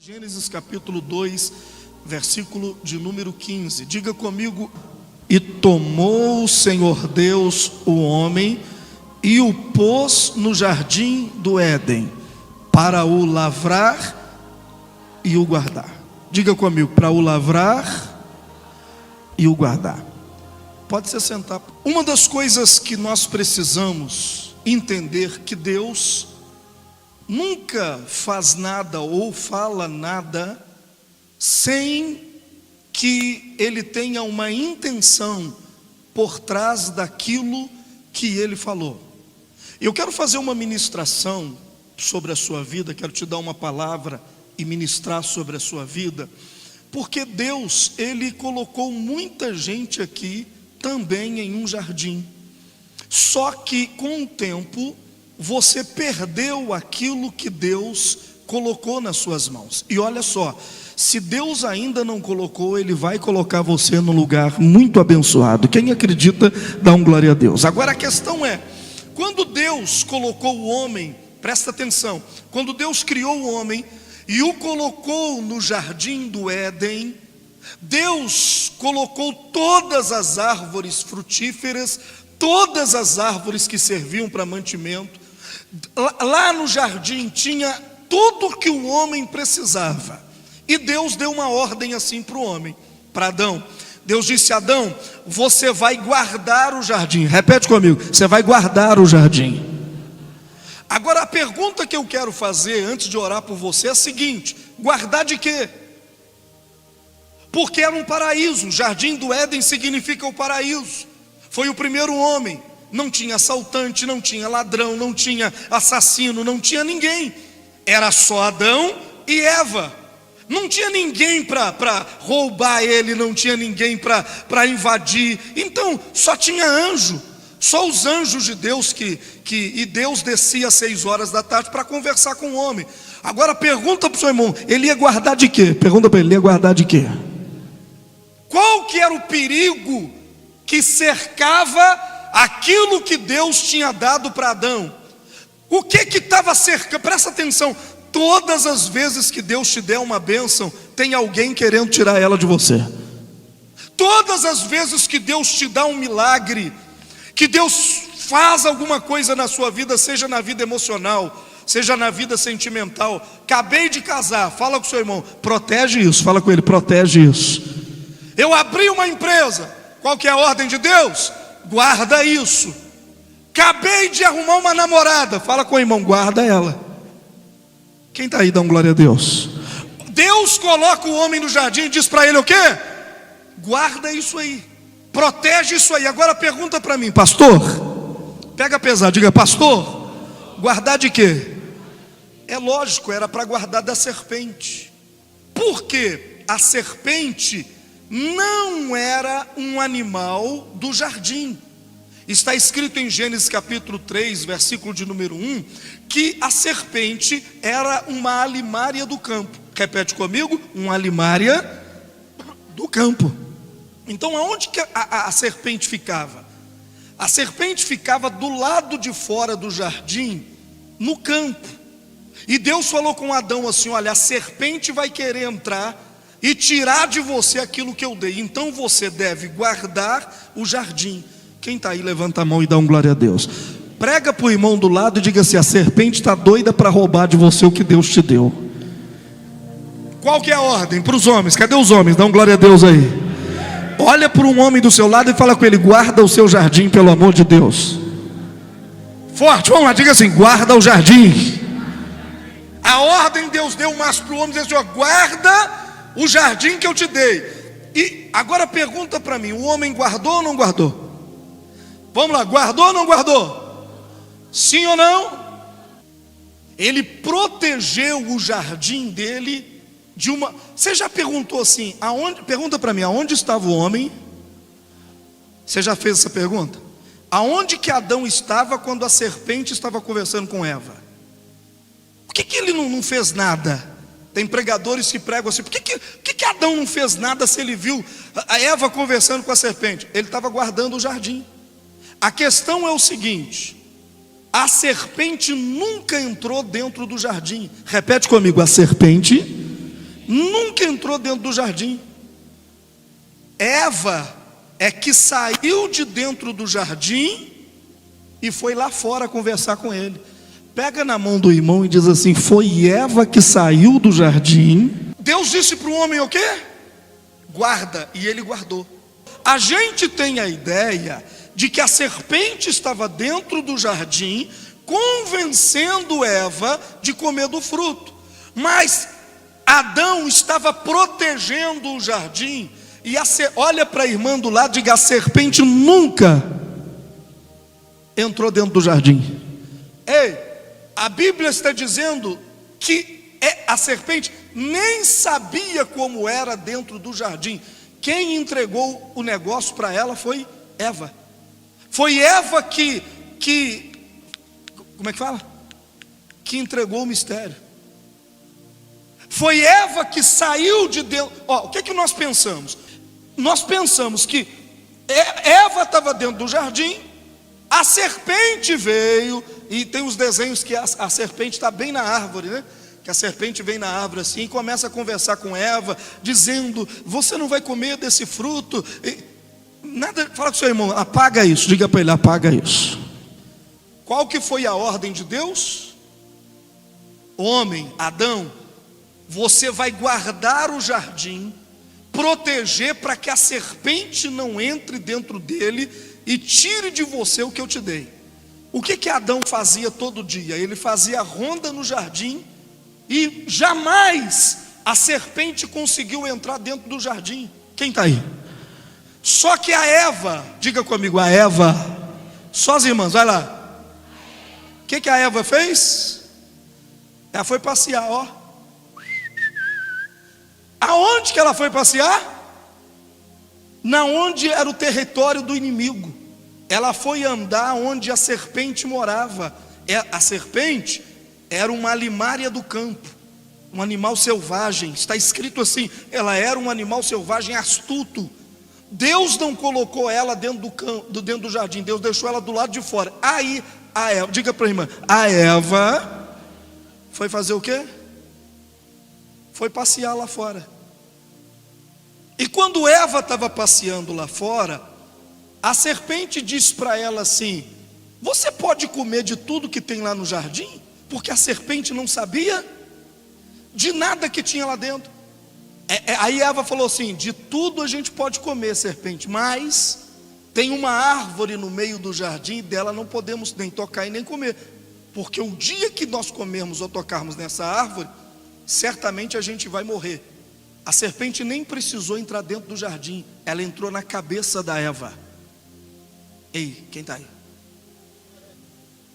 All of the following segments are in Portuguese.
Gênesis capítulo 2, versículo de número 15. Diga comigo: e tomou o Senhor Deus o homem e o pôs no jardim do Éden para o lavrar e o guardar. Diga comigo: para o lavrar e o guardar. Pode se sentar. Uma das coisas que nós precisamos entender que Deus nunca faz nada ou fala nada sem que Ele tenha uma intenção por trás daquilo que Ele falou. Eu quero fazer uma ministração sobre a sua vida, quero te dar uma palavra e ministrar sobre a sua vida, porque Deus, Ele colocou muita gente aqui também em um jardim, só que com o tempo você perdeu aquilo que Deus colocou nas suas mãos. E olha só, se Deus ainda não colocou, Ele vai colocar você num lugar muito abençoado. Quem acredita, dá um glória a Deus. Agora a questão é, quando Deus colocou o homem, presta atenção, quando Deus criou o homem e o colocou no jardim do Éden, Deus colocou todas as árvores frutíferas, todas as árvores que serviam para mantimento. Lá no jardim tinha tudo que o homem precisava. E Deus deu uma ordem assim para o homem, para Adão. Deus disse: Adão, você vai guardar o jardim. Repete comigo: você vai guardar o jardim. Agora a pergunta que eu quero fazer antes de orar por você é a seguinte: guardar de quê? Porque era um paraíso. O jardim do Éden significa o paraíso. Foi o primeiro homem. Não tinha assaltante, não tinha ladrão, não tinha assassino, não tinha ninguém. Era só Adão e Eva. Não tinha ninguém para roubar ele, não tinha ninguém para invadir. Então só tinha anjo. Só os anjos de Deus e Deus descia às 6 horas da tarde para conversar com o homem. Agora pergunta para o seu irmão: ele ia guardar de quê? Pergunta para ele: ele ia guardar de quê? Qual que era o perigo que cercava aquilo que Deus tinha dado para Adão? O que estava cercando? Presta atenção, todas as vezes que Deus te der uma bênção, tem alguém querendo tirar ela de você. Todas as vezes que Deus te dá um milagre, que Deus faz alguma coisa na sua vida, seja na vida emocional, seja na vida sentimental. Acabei de casar, fala com seu irmão: protege isso. Fala com ele: protege isso. Eu abri uma empresa, qual que é a ordem de Deus? Guarda isso. Acabei de arrumar uma namorada, fala com o irmão: guarda ela. Quem está aí, dá um glória a Deus. Deus coloca o homem no jardim e diz para ele o quê? Guarda isso aí, protege isso aí. Agora pergunta para mim: pastor, pega pesado, diga: pastor, guardar de quê? É lógico, era para guardar da serpente. Por quê? A serpente não era um animal do jardim. Está escrito em Gênesis capítulo 3, versículo de número 1, que a serpente era uma alimária do campo. Repete comigo: uma alimária do campo. Então aonde que a serpente ficava? A serpente ficava do lado de fora do jardim, no campo. E Deus falou com Adão assim: olha, a serpente vai querer entrar e tirar de você aquilo que eu dei, então você deve guardar o jardim. Quem está aí, levanta a mão e dá um glória a Deus. Prega para o irmão do lado e diga assim: a serpente está doida para roubar de você o que Deus te deu. Qual que é a ordem para os homens? Cadê os homens? Dá um glória a Deus aí. Olha para um homem do seu lado e fala com ele: guarda o seu jardim, pelo amor de Deus. Forte, vamos lá, diga assim: guarda o jardim. A ordem Deus deu mais para o homem, diz assim: ó, guarda o jardim que eu te dei. E agora pergunta para mim: o homem guardou ou não guardou? Vamos lá, guardou ou não guardou? Sim ou não? Ele protegeu o jardim dele de uma... Você já perguntou assim, aonde? Pergunta para mim: aonde estava o homem? Você já fez essa pergunta? Aonde que Adão estava quando a serpente estava conversando com Eva? Por que ele não fez nada? Tem pregadores que pregam assim: por que Adão não fez nada se ele viu a Eva conversando com a serpente? Ele estava guardando o jardim. A questão é o seguinte: a serpente nunca entrou dentro do jardim. Repete comigo: a serpente nunca entrou dentro do jardim. Eva é que saiu de dentro do jardim e foi lá fora conversar com ele. Pega na mão do irmão e diz assim: foi Eva que saiu do jardim. Deus disse para o homem o quê? Guarda, e ele guardou. A gente tem a ideia de que a serpente estava dentro do jardim, convencendo Eva de comer do fruto. Mas Adão estava protegendo o jardim. E olha para a irmã do lado e diga: a serpente nunca entrou dentro do jardim. Ei, a Bíblia está dizendo que a serpente nem sabia como era dentro do jardim. Quem entregou o negócio para ela foi Eva. Foi Eva que como é que fala? Que entregou o mistério. Foi Eva que saiu de dentro. O que nós pensamos? Nós pensamos que Eva estava dentro do jardim, a serpente veio, e tem os desenhos que a serpente está bem na árvore, né? Que a serpente vem na árvore assim e começa a conversar com Eva, dizendo: você não vai comer desse fruto. Nada, fala com o seu irmão, apaga isso, diga para ele: apaga isso. Qual que foi a ordem de Deus? Homem, Adão, você vai guardar o jardim, proteger para que a serpente não entre dentro dele e tire de você o que eu te dei. O que Adão fazia todo dia? Ele fazia ronda no jardim e jamais a serpente conseguiu entrar dentro do jardim. Quem está aí? Só que a Eva, diga comigo, a Eva, só as irmãs, vai lá. O que a Eva fez? Ela foi passear, ó. Aonde que ela foi passear? Na onde era o território do inimigo. Ela foi andar onde a serpente morava. A serpente era uma alimária do campo, um animal selvagem. Está escrito assim: ela era um animal selvagem astuto. Deus não colocou ela dentro do jardim, Deus deixou ela do lado de fora. Aí a Eva, diga para a irmã, a Eva foi fazer o quê? Foi passear lá fora. E quando Eva estava passeando lá fora, a serpente disse para ela assim: você pode comer de tudo que tem lá no jardim? Porque a serpente não sabia de nada que tinha lá dentro. Aí Eva falou assim: de tudo a gente pode comer, serpente, mas tem uma árvore no meio do jardim, dela não podemos nem tocar e nem comer, porque o dia que nós comermos ou tocarmos nessa árvore, certamente a gente vai morrer. A serpente nem precisou entrar dentro do jardim, ela entrou na cabeça da Eva. Ei, quem está aí?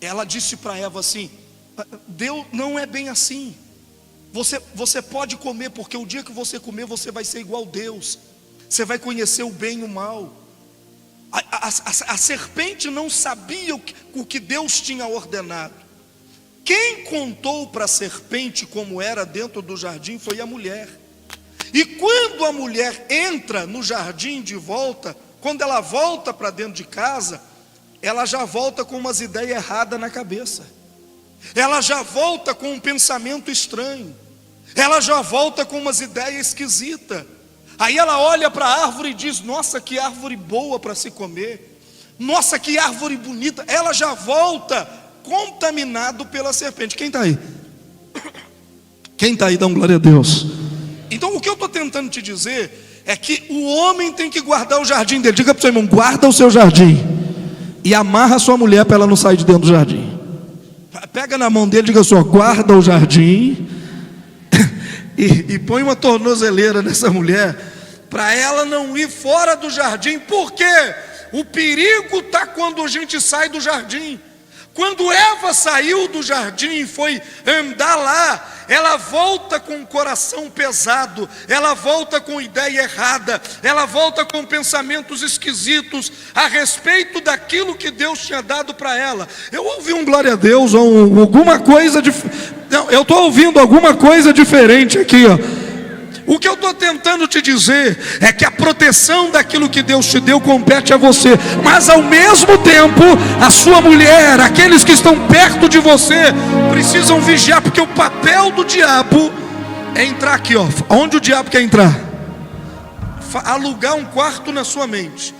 Ela disse para Eva assim: Deus não é bem assim. Você pode comer, porque o dia que você comer, você vai ser igual a Deus. Você vai conhecer o bem e o mal. A serpente não sabia o que Deus tinha ordenado. Quem contou para a serpente como era dentro do jardim foi a mulher. E quando a mulher entra no jardim de volta, quando ela volta para dentro de casa, ela já volta com umas ideias erradas na cabeça. Ela já volta com um pensamento estranho. Ela já volta com umas ideias esquisitas. Aí ela olha para a árvore e diz: nossa, que árvore boa para se comer. Nossa, que árvore bonita. Ela já volta contaminado pela serpente. Quem está aí? Quem está aí? Dá glória a Deus. Então o que eu estou tentando te dizer é que o homem tem que guardar o jardim dele. Diga para o seu irmão: guarda o seu jardim e amarra a sua mulher para ela não sair de dentro do jardim. Pega na mão dele e diga só: guarda o jardim e põe uma tornozeleira nessa mulher para ela não ir fora do jardim. Porque o perigo está quando a gente sai do jardim. Quando Eva saiu do jardim e foi andar lá, ela volta com o coração pesado, ela volta com ideia errada, ela volta com pensamentos esquisitos a respeito daquilo que Deus tinha dado para ela. Eu ouvi um glória a Deus, ou alguma coisa não, eu estou ouvindo alguma coisa diferente aqui, ó. O que eu estou tentando te dizer é que a proteção daquilo que Deus te deu compete a você, mas ao mesmo tempo a sua mulher, aqueles que estão perto de você, precisam vigiar, porque o papel do diabo É entrar aqui, ó. Onde o diabo quer entrar? Alugar um quarto na sua mente.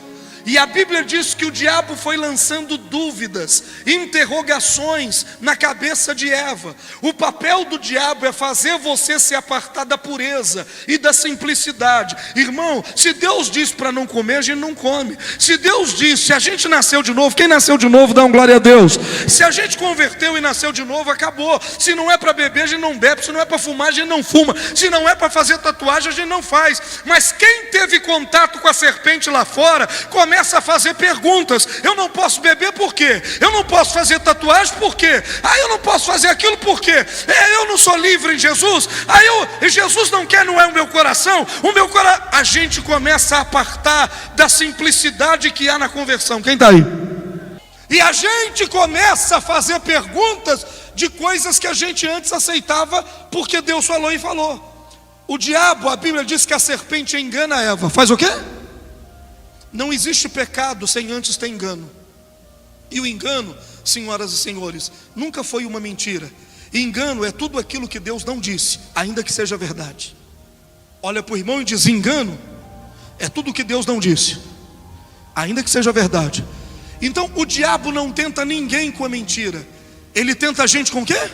E a Bíblia diz que o diabo foi lançando dúvidas, interrogações na cabeça de Eva. O papel do diabo é fazer você se apartar da pureza e da simplicidade. Irmão, se Deus diz para não comer, a gente não come. Se Deus diz, se a gente nasceu de novo, quem nasceu de novo dá um glória a Deus. Se a gente converteu e nasceu de novo, acabou. Se não é para beber, a gente não bebe. Se não é para fumar, a gente não fuma. Se não é para fazer tatuagem, a gente não faz. Mas quem teve contato com a serpente lá fora, começa a fazer perguntas. Eu não posso beber por quê? Eu não posso fazer tatuagem por quê? Eu não posso fazer aquilo por quê? Eu não sou livre em Jesus? Jesus não quer, não é o meu coração? A gente começa a apartar da simplicidade que há na conversão. Quem está aí? E a gente começa a fazer perguntas de coisas que a gente antes aceitava porque Deus falou e falou. O diabo, a Bíblia diz que a serpente engana a Eva. Faz o quê? Não existe pecado sem antes ter engano. E o engano, senhoras e senhores, nunca foi uma mentira. Engano é tudo aquilo que Deus não disse, ainda que seja verdade. Olha para o irmão e diz: engano é tudo que Deus não disse, ainda que seja verdade. Então o diabo não tenta ninguém com a mentira. Ele tenta a gente com o quê?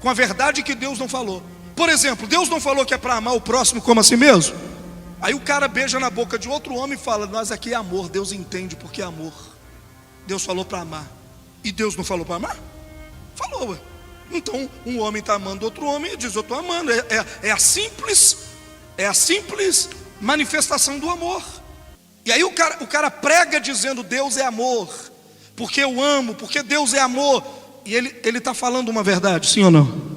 Com a verdade que Deus não falou. Por exemplo, Deus não falou que é para amar o próximo como a si mesmo? Aí o cara beija na boca de outro homem e fala: nós aqui é amor. Deus entende porque é amor. Deus falou para amar. E Deus não falou para amar? Falou. Então um homem está amando outro homem e diz: eu estou amando. É a simples manifestação do amor. E aí o cara prega dizendo: Deus é amor, porque eu amo, porque Deus é amor. E ele está falando uma verdade, sim ou não?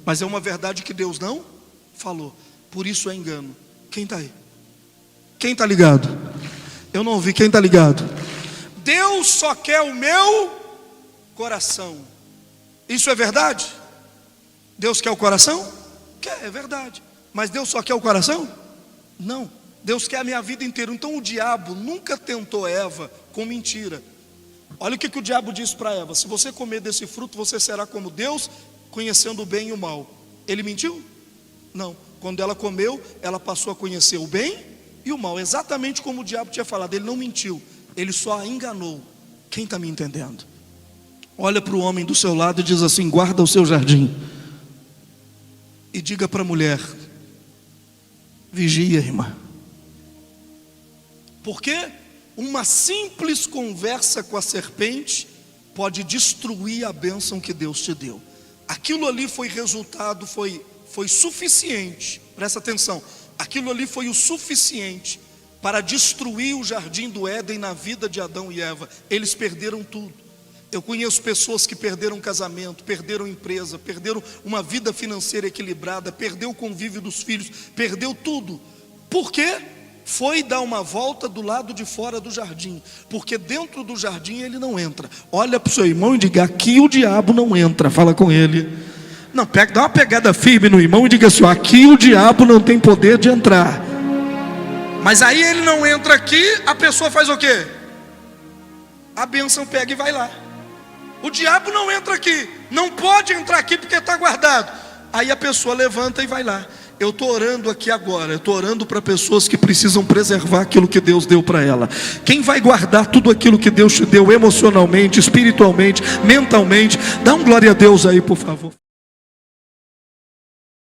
Mas é uma verdade que Deus não falou. Por isso é engano. Quem está aí? Quem está ligado? Eu não ouvi. Quem está ligado? Deus só quer o meu coração. Isso é verdade? Deus quer o coração? Quer, é verdade. Mas Deus só quer o coração? Não. Deus quer a minha vida inteira. Então o diabo nunca tentou Eva com mentira. Olha o que o diabo disse para Eva: se você comer desse fruto, você será como Deus, conhecendo o bem e o mal. Ele mentiu? Não. Quando ela comeu, ela passou a conhecer o bem e o mal, exatamente como o diabo tinha falado. Ele não mentiu, ele só a enganou. Quem está me entendendo? Olha para o homem do seu lado e diz assim: guarda o seu jardim. E diga para a mulher: vigia, irmã. Porque uma simples conversa com a serpente pode destruir a bênção que Deus te deu. Aquilo ali foi resultado, foi suficiente. Presta atenção. Aquilo ali foi o suficiente para destruir o jardim do Éden na vida de Adão e Eva. Eles perderam tudo. Eu conheço pessoas que perderam casamento, perderam empresa, perderam uma vida financeira equilibrada, perdeu o convívio dos filhos, perdeu tudo. Por quê? Foi dar uma volta do lado de fora do jardim, porque dentro do jardim ele não entra. Olha para o seu irmão e diga: aqui o diabo não entra. Fala com ele. Não, dá uma pegada firme no irmão e diga assim: aqui o diabo não tem poder de entrar. Mas aí ele não entra aqui, a pessoa faz o quê? A bênção pega e vai lá. O diabo não entra aqui, não pode entrar aqui porque está guardado. Aí a pessoa levanta e vai lá. Eu estou orando aqui agora, eu estou orando para pessoas que precisam preservar aquilo que Deus deu para ela. Quem vai guardar tudo aquilo que Deus te deu emocionalmente, espiritualmente, mentalmente? Dá um glória a Deus aí, por favor.